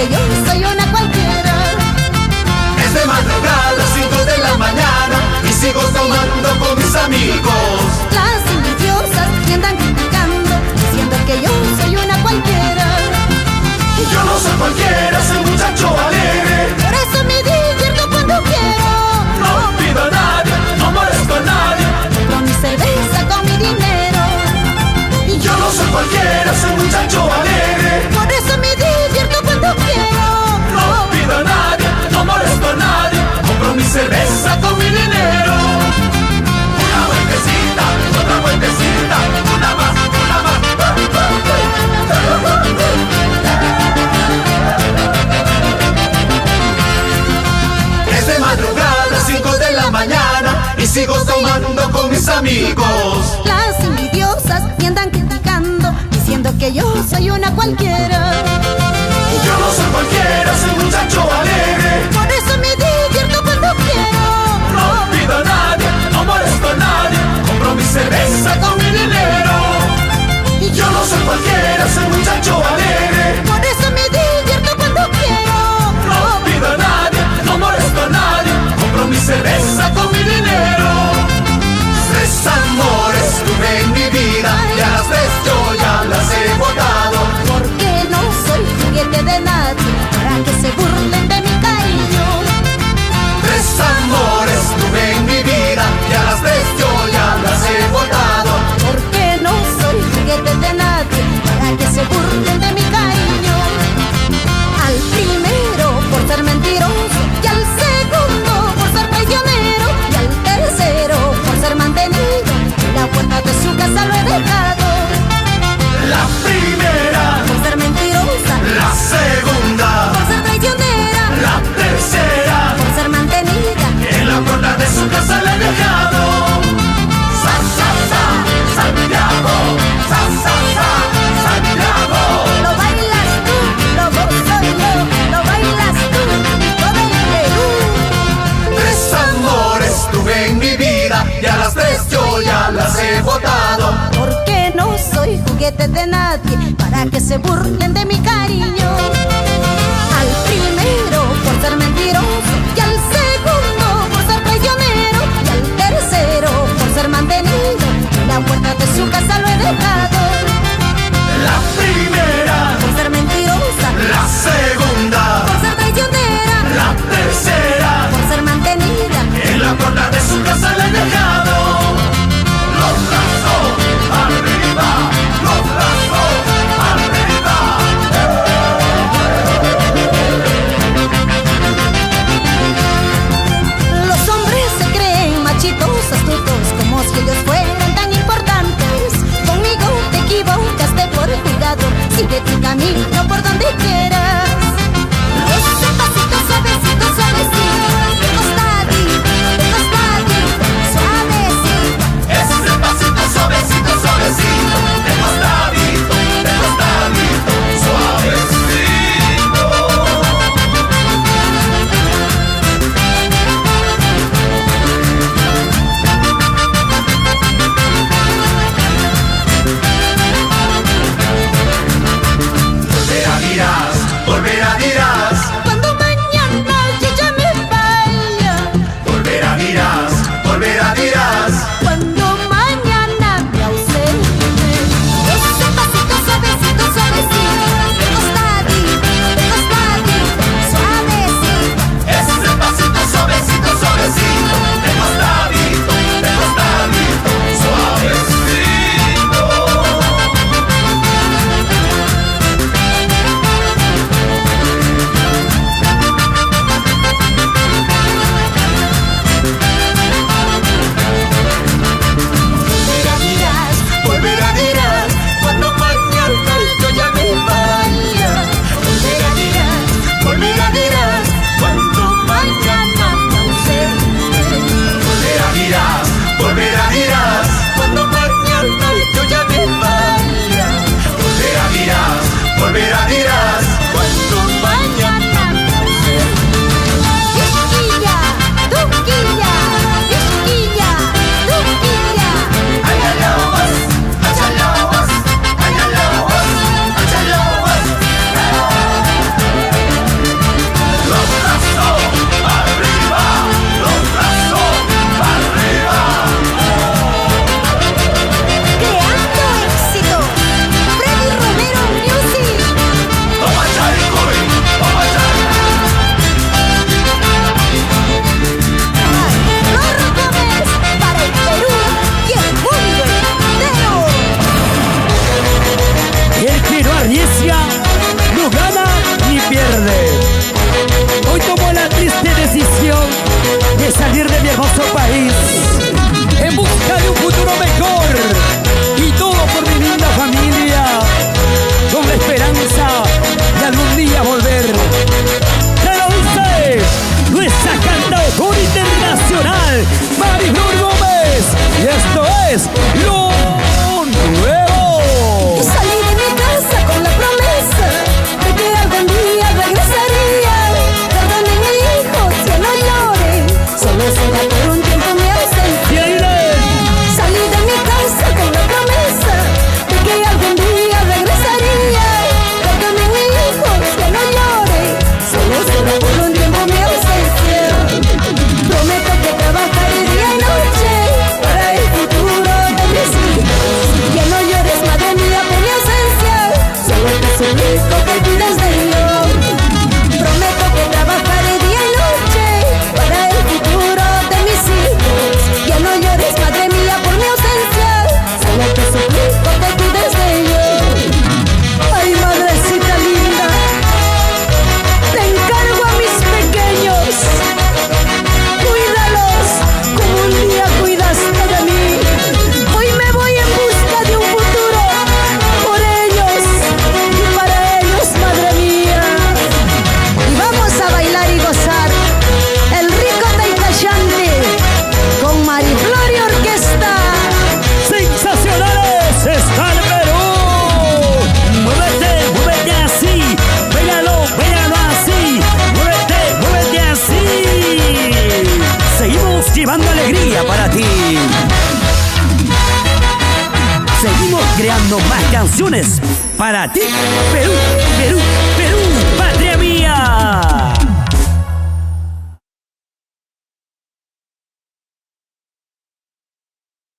que yo soy una cualquiera. Es de madrugada, 5 de la mañana, y sigo tomando con mis amigos. Las envidiosas me andan criticando, diciendo que yo soy una cualquiera. Yo no soy cualquiera, soy muchacho alegre. Por eso me divierto cuando quiero. No pido a nadie, no molesto a nadie. Compro mi cerveza con mi dinero. Yo no soy cualquiera, soy muchacho alegre. Por eso me divierto cuando quiero. No pido a nadie, no molesto a nadie. Compro mi cerveza con mi dinero. Una vueltecita, otra vueltecita, una más, una más. Es de madrugada, 5 de la mañana, y sigo tomando con mis amigos. Las envidiosas me andan criticando, diciendo que yo soy una cualquiera. Yo no soy cualquiera, soy muchacho alegre. Por eso me divierto cuando quiero. No pido a nadie, no molesto a nadie. Compro mi cerveza con mi dinero. Yo no soy cualquiera, soy muchacho alegre. Por eso me divierto cuando quiero. No pido a nadie, no molesto a nadie. Compro mi cerveza con mi dinero. 3 amores tuve en mi vida, y a las 3 yo ya las he botado. Porque no soy juguete de nadie, para que se burlen de mi cariño. 3 amores tuve en mi vida, y a las 3 yo ya las he botado. Porque no soy juguete de nadie, para que se burlen de mi cariño. Al primero por ser mentiroso, y al segundo por ser traicionero, y al tercero por ser mantenido, la puerta de su casa lo he dejado. La primera, Por ser mentirosa, la segunda, por ser traicionera, la tercera, por ser mantenida. en la puerta de su casa le he dejado. Sa, sa, sa, Santiago, sa, sa, sa, Santiago. Lo bailas tú, lo gozo yo, lo bailas tú y todo el Perú. 3 amores tuve en mi vida, y a las 3 yo ya las he botado. Porque no soy juguete de nadie, para que se burlen de mi cariño. Al primero por ser mentiroso, y al segundo por ser traicionero, y al tercero por ser mantenido, la puerta de su casa lo he dejado. La primera, Por ser mentirosa, la segunda, por ser traicionera, la tercera, por ser mantenida. en la puerta de su casa le he dejado. Los brazos arriba, los brazos arriba. creando más canciones para ti, Perú, Perú, Perú, patria mía.